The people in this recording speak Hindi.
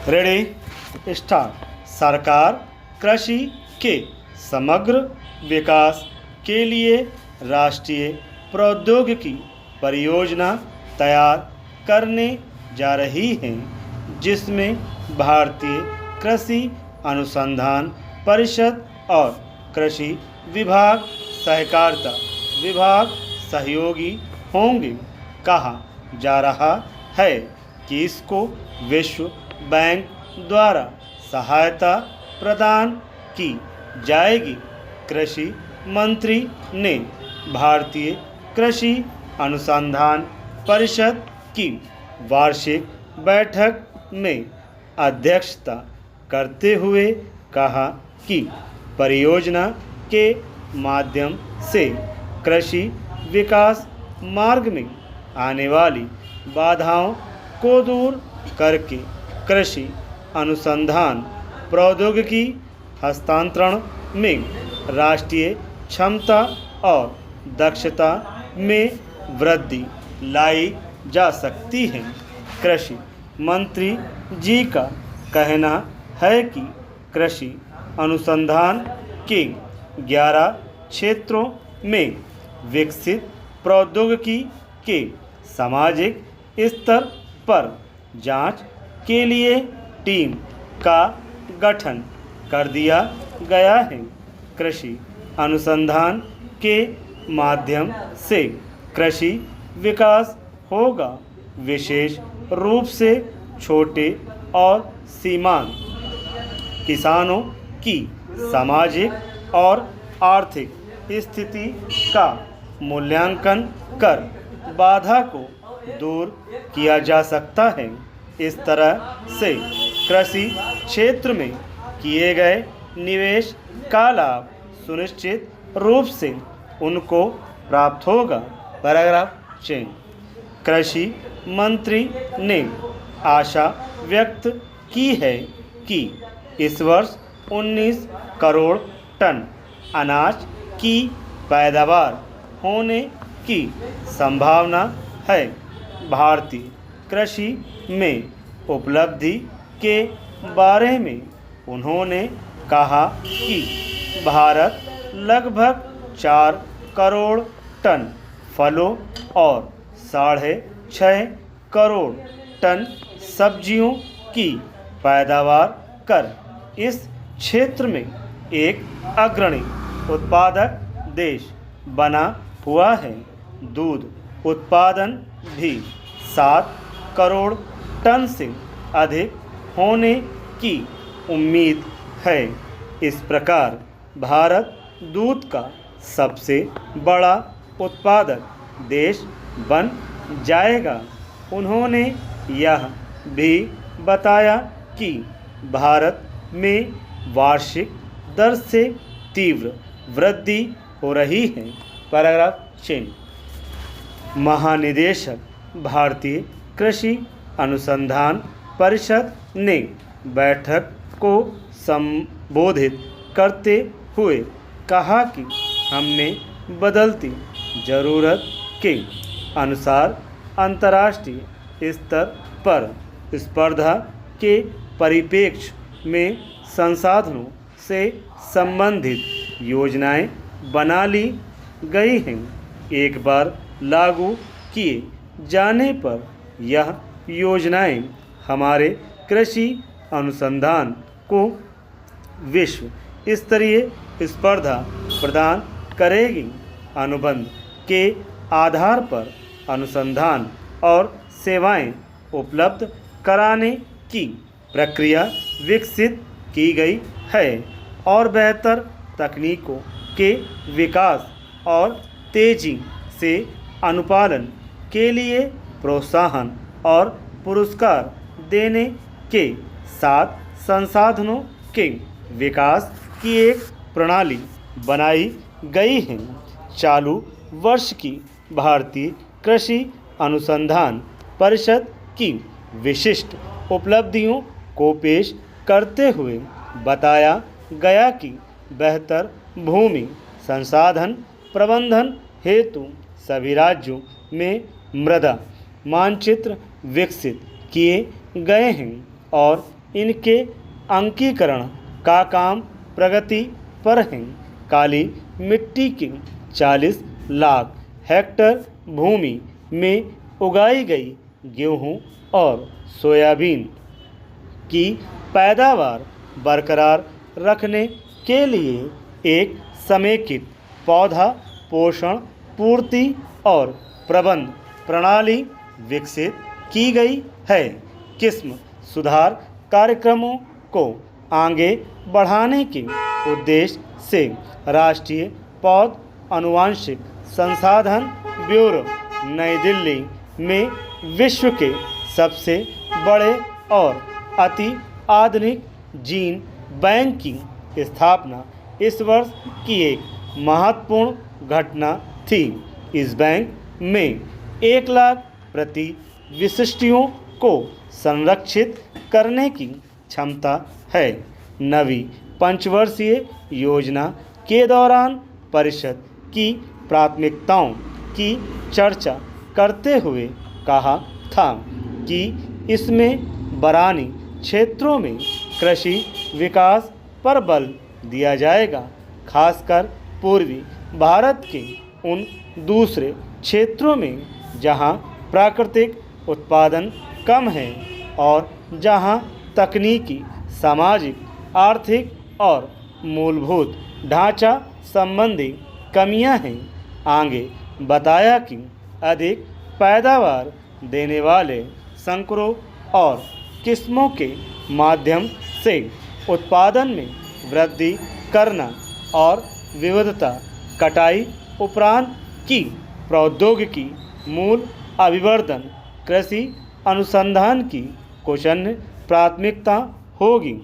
Ready start. सरकार कृषि के समग्र विकास के लिए राष्ट्रीय प्रौद्योगिकी परियोजना तैयार करने जा रही है, जिसमें भारतीय कृषि अनुसंधान परिषद और कृषि विभाग सहकारिता विभाग सहयोगी होंगे। कहा जा रहा है कि इसको विश्व बैंक द्वारा सहायता प्रदान की जाएगी। कृषि मंत्री ने भारतीय कृषि अनुसंधान परिषद की वार्षिक बैठक में अध्यक्षता करते हुए कहा कि परियोजना के माध्यम से कृषि विकास मार्ग में आने वाली बाधाओं को दूर करके कृषि अनुसंधान प्रौद्योगिकी हस्तांतरण में राष्ट्रीय क्षमता और दक्षता में वृद्धि लाई जा सकती है। कृषि मंत्री जी का कहना है कि कृषि अनुसंधान के 11 क्षेत्रों में विकसित प्रौद्योगिकी के सामाजिक स्तर पर जांच के लिए टीम का गठन कर दिया गया है। कृषि अनुसंधान के माध्यम से कृषि विकास होगा, विशेष रूप से छोटे और सीमांत किसानों की सामाजिक और आर्थिक स्थिति का मूल्यांकन कर बाधा को दूर किया जा सकता है। इस तरह से कृषि क्षेत्र में किए गए निवेश का लाभ सुनिश्चित रूप से उनको प्राप्त होगा। Paragraph change. कृषि मंत्री ने आशा व्यक्त की है कि इस वर्ष 19 करोड़ टन अनाज की पैदावार होने की संभावना है। भारतीय कृषि में उपलब्धि के बारे में उन्होंने कहा कि भारत लगभग 4 करोड़ टन फलों और 6.5 करोड़ टन सब्जियों की पैदावार कर इस क्षेत्र में एक अग्रणी उत्पादक देश बना हुआ है। दूध उत्पादन भी 7 करोड़ टन से अधिक होने की उम्मीद है। इस प्रकार भारत दूध का सबसे बड़ा उत्पादक देश बन जाएगा। उन्होंने यह भी बताया कि भारत में वार्षिक दर से तीव्र वृद्धि हो रही है। Paragraph change. महानिदेशक भारतीय कृषि अनुसंधान परिषद ने बैठक को संबोधित करते हुए कहा कि हमने बदलती ज़रूरत के अनुसार अंतर्राष्ट्रीय स्तर पर स्पर्धा के परिप्रेक्ष्य में संसाधनों से संबंधित योजनाएं बना ली गई हैं। एक बार लागू किए जाने पर यह योजनाएं हमारे कृषि अनुसंधान को विश्व स्तरीय स्पर्धा प्रदान करेगी। अनुबंध के आधार पर अनुसंधान और सेवाएं उपलब्ध कराने की प्रक्रिया विकसित की गई है और बेहतर तकनीकों के विकास और तेजी से अनुपालन के लिए प्रोत्साहन और पुरस्कार देने के साथ संसाधनों के विकास की एक प्रणाली बनाई गई है। चालू वर्ष की भारतीय कृषि अनुसंधान परिषद की विशिष्ट उपलब्धियों को पेश करते हुए बताया गया कि बेहतर भूमि संसाधन प्रबंधन हेतु सभी राज्यों में मृदा मानचित्र विकसित किए गए हैं और इनके अंकीकरण का काम प्रगति पर है। काली मिट्टी की 40 लाख हेक्टेयर भूमि में उगाई गई गेहूं और सोयाबीन की पैदावार बरकरार रखने के लिए एक समेकित पौधा पोषण पूर्ति और प्रबंध प्रणाली विकसित की गई है। किस्म सुधार कार्यक्रमों को आगे बढ़ाने के उद्देश्य से राष्ट्रीय पौध अनुवांशिक संसाधन ब्यूरो नई दिल्ली में विश्व के सबसे बड़े और अति आधुनिक जीन बैंक की स्थापना इस वर्ष की एक महत्वपूर्ण घटना थी। इस बैंक में 1 लाख प्रति विशिष्टियों को संरक्षित करने की क्षमता है। नवी पंचवर्षीय योजना के दौरान परिषद की प्राथमिकताओं की चर्चा करते हुए कहा था कि इसमें बरानी क्षेत्रों में कृषि विकास पर बल दिया जाएगा, खासकर पूर्वी भारत के उन दूसरे क्षेत्रों में जहां प्राकृतिक उत्पादन कम है और जहां तकनीकी, सामाजिक, आर्थिक और मूलभूत ढांचा संबंधी कमियां हैं। आगे बताया कि अधिक पैदावार देने वाले संकरों और किस्मों के माध्यम से उत्पादन में वृद्धि करना और विविधता कटाई उपरांत की प्रौद्योगिकी मूल अभिवर्धन कृषि अनुसंधान की कुछ अन्य प्राथमिकता होगी।